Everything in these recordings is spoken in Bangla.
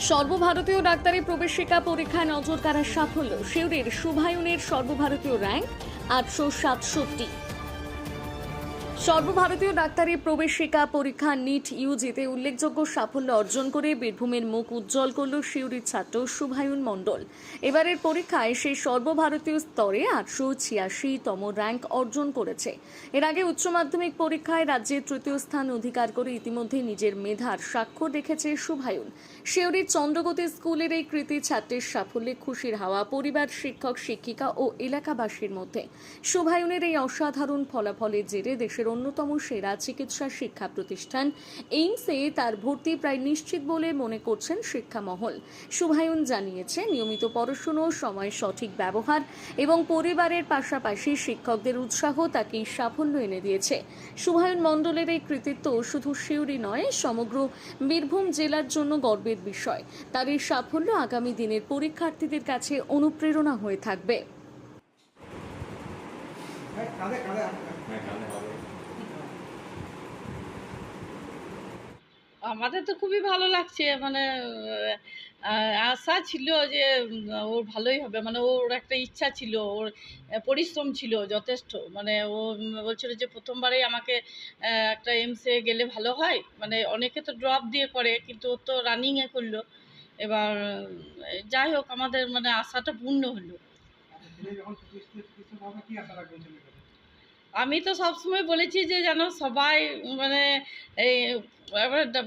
সর্বভারতীয় ডাক্তারি প্রবেশিকা পরীক্ষায় নজর কাড়ার সাফল্য। সিউড়ির শুভায়ুনের সর্বভারতীয় র্যাঙ্ক 867। সর্বভারতীয় ডাক্তারি প্রবেশিকা পরীক্ষা নিট ইউজিতে উল্লেখযোগ্য সাফল্য অর্জন করে বীরভূমের মুখ উজ্জ্বল করল সিউড়ির ছাত্র শুভায়ুন মণ্ডল। এবারের পরীক্ষায় সে সর্বভারতীয় স্তরে 886তম র্যাঙ্ক অর্জন করেছে। এর আগে উচ্চ মাধ্যমিক পরীক্ষায় রাজ্যের তৃতীয় স্থান অধিকার করে ইতিমধ্যে নিজের মেধার স্বাক্ষর রেখেছে শুভায়ুন। সিউড়ির চন্দ্রগতি স্কুলের এই কৃতি ছাত্রের সাফল্যে খুশির হাওয়া পরিবার, শিক্ষক, শিক্ষিকা ও এলাকাবাসীর মধ্যে। শুভায়ুনের এই অসাধারণ ফলাফলের জেরে দেশের অন্যতম সেরা চিকিৎসা শিক্ষা প্রতিষ্ঠান এইমসে তার ভর্তি প্রায় নিশ্চিত বলে মনে করছেন শিক্ষা মহল। শুভায়ুন জানিয়েছে, নিয়মিত পড়াশুনো, সময় সঠিক ব্যবহার এবং পরিবারের পাশাপাশি শিক্ষকদের উৎসাহ তাকে সাফল্য এনে দিয়েছে। শুভায়ুন মণ্ডলের এই কৃতিত্ব শুধু সিউড়ি নয়, সমগ্র বীরভূম জেলার জন্য গর্বের বিষয়। তার এই সাফল্য আগামী দিনের পরীক্ষার্থীদের কাছে অনুপ্রেরণা হয়ে থাকবে। আমাদের তো খুবই ভালো লাগছে। মানে আশা ছিল যে ওর ভালোই হবে, মানে ওর একটা ইচ্ছা ছিল, ওর পরিশ্রম ছিল যথেষ্ট। মানে ও বলছিল যে প্রথমবারেই আমাকে একটা এইমসে গেলে ভালো হয়। মানে অনেকে তো ড্রপ দিয়ে করে, কিন্তু ও তো রানিংয়ে করলো। এবার যাই হোক, আমাদের মানে আশাটা পূর্ণ হলো। আমি তো সবসময় বলেছি যে যেন সবাই মানে এই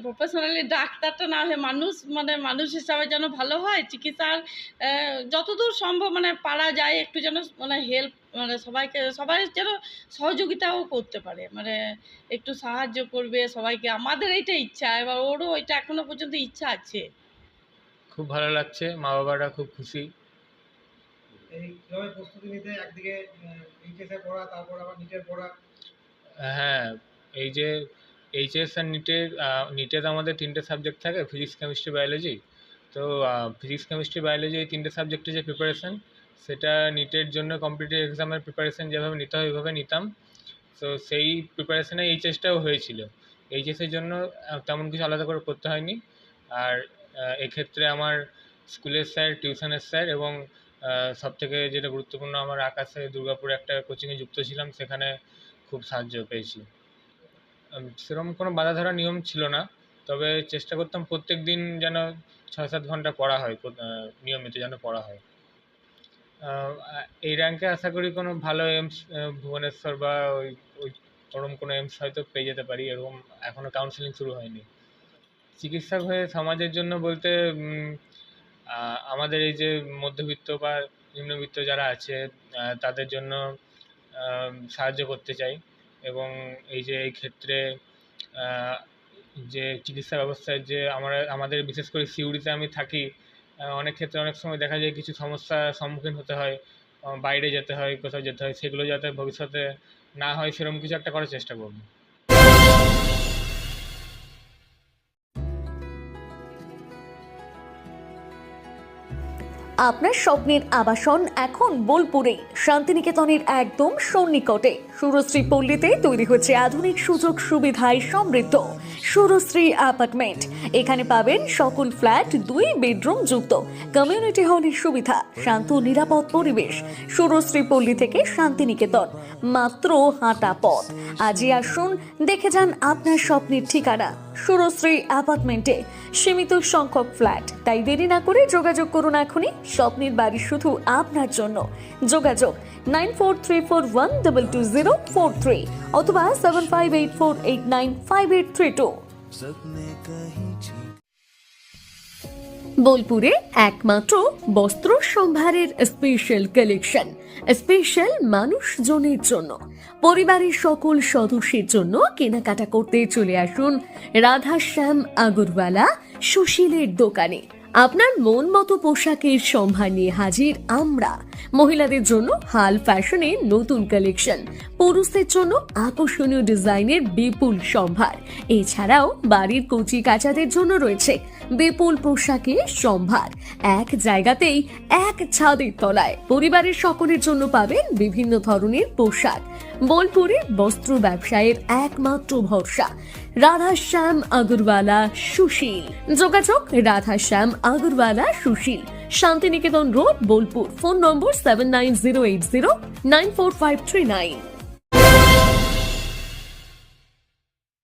প্রফেশনালি ডাক্তারটা না হয়ে মানুষ, মানে মানুষ হিসাবে যেন ভালো হয়। চিকিৎসার যতদূর সম্ভব মানে পারা যায় একটু যেন মানে হেল্প, মানে সবাইকে, সবাই যেন সহযোগিতাও করতে পারে, মানে একটু সাহায্য করবে সবাইকে। আমাদের এইটা ইচ্ছা, এবার ওরও এটা এখনো পর্যন্ত ইচ্ছা আছে। খুব ভালো লাগছে, মা বাবারা খুব খুশি। এইভাবে প্রস্তুতি নিতে একদিকে এইচএসে পড়া, তারপর আবার নিটের পড়া। হ্যাঁ, এই যে এইচএস আর নিটে তো আমাদের 3টে সাবজেক্ট থাকে, ফিজিক্স, কেমিস্ট্রি, বায়োলজি। তো ফিজিক্স, কেমিস্ট্রি, বায়োলজি এই 3টে সাবজেক্টের যে প্রিপারেশন, সেটা নিটের জন্য কম্পিটিটিভ এক্সামের প্রিপারেশন যেভাবে নিতে হয় ওইভাবে নিতাম। তো সেই প্রিপারেশনে এইচএসটাও হয়েছিল। এইচএসের জন্য তেমন কিছু আলাদা করে করতে হয়নি। আর এক্ষেত্রে আমার স্কুলের স্যার, টিউশনের স্যার এবং সবথেকে যেটা গুরুত্বপূর্ণ, আমার আকাশে দুর্গাপুরে একটা কোচিংয়ে যুক্ত ছিলাম, সেখানে খুব সাহায্য পেয়েছি। সেরকম কোনো বাঁধা ধরা নিয়ম ছিল না, তবে চেষ্টা করতাম প্রত্যেক দিন যেন 6-7 ঘন্টা পড়া হয়, নিয়মিত যেন পড়া হয়। এই র্যাঙ্কে আশা করি কোনো ভালো এইমস ভুবনেশ্বর বা ওই ওই ওরকম কোনো এইমস হয়তো পেয়ে যেতে পারি। এরকম এখনও কাউন্সেলিং শুরু হয়নি। চিকিৎসক হয়ে সমাজের জন্য বলতে আমাদের এই যে মধ্যবিত্ত বা নিম্নবিত্ত যারা আছে তাদের জন্য সাহায্য করতে চাই। এবং এই যে এই ক্ষেত্রে যে চিকিৎসা ব্যবস্থায় যে আমাদের বিশেষ করে সিউড়িতে আমি থাকি, অনেক ক্ষেত্রে অনেক সময় দেখা যায় কিছু সমস্যার সম্মুখীন হতে হয়, বাইরে যেতে হয়, কোথাও যেতে হয়। সেগুলো যাতে ভবিষ্যতে না হয় সেরকম কিছু একটা করার চেষ্টা করব। আপনার স্বপ্নের আবাসন এখন বোলপুরে, শান্তিনিকেতনের একদম সন্নিকটে। সুরশ্রী পল্লীতে তৈরি হচ্ছে আধুনিক সুযোগ সুবিধায় সমৃদ্ধ সুরশ্রী অ্যাপার্টমেন্ট। এখানে পাবেন সকল ফ্ল্যাট 2 বেডরুম যুক্ত, কমিউনিটি হলের সুবিধা, শান্ত নিরাপদ পরিবেশ। সুরশ্রী পল্লী থেকে শান্তিনিকেতন মাত্র হাঁটা পথ। আজই আসুন, দেখে যান আপনার স্বপ্নের ঠিকানা সুরশ্রী অ্যাপার্টমেন্টে। সীমিত সংখ্যক ফ্ল্যাট, তাই দেরি না করে যোগাযোগ করুন এখনই। স্বপ্নের বাড়ি শুধু আপনার জন্য। যোগাযোগ 9434122043 অথবা 7584895832। বোলপুরে একমাত্র বস্ত্র সম্ভারের স্পেশাল কালেকশন, স্পেশাল মানুষজনের জন্য। পরিবারের সকল সদস্যের জন্য কেনাকাটা করতে চলে আসুন রাধাশ্যাম আগরওয়ালা সুশীলের দোকানে। আপনার মন মতো পোশাকের সম্ভার নিয়ে হাজির আমরা। মহিলাদের জন্য হাল ফ্যাশনের নতুন কালেকশন, পুরুষদের জন্য আকর্ষণীয় ডিজাইনের বিপুল সম্ভার। এছাড়াও বাড়ির কচি কাচাদের জন্য রয়েছে বিপুল পোশাকের সম্ভার, এক জায়গাতেই এক ছাদের তলায় পরিবারের সকলের জন্য পাবেন বিভিন্ন ধরনের পোশাক। বোলপুরে বস্ত্র ব্যবসায়ের একমাত্র ভরসা রাধাশ্যাম আগরওয়ালা সুশীল। যোগাযোগ Radhashyam Agarwala Sushil, Shantiniketan road, Bolpur. Phone number 7908094539।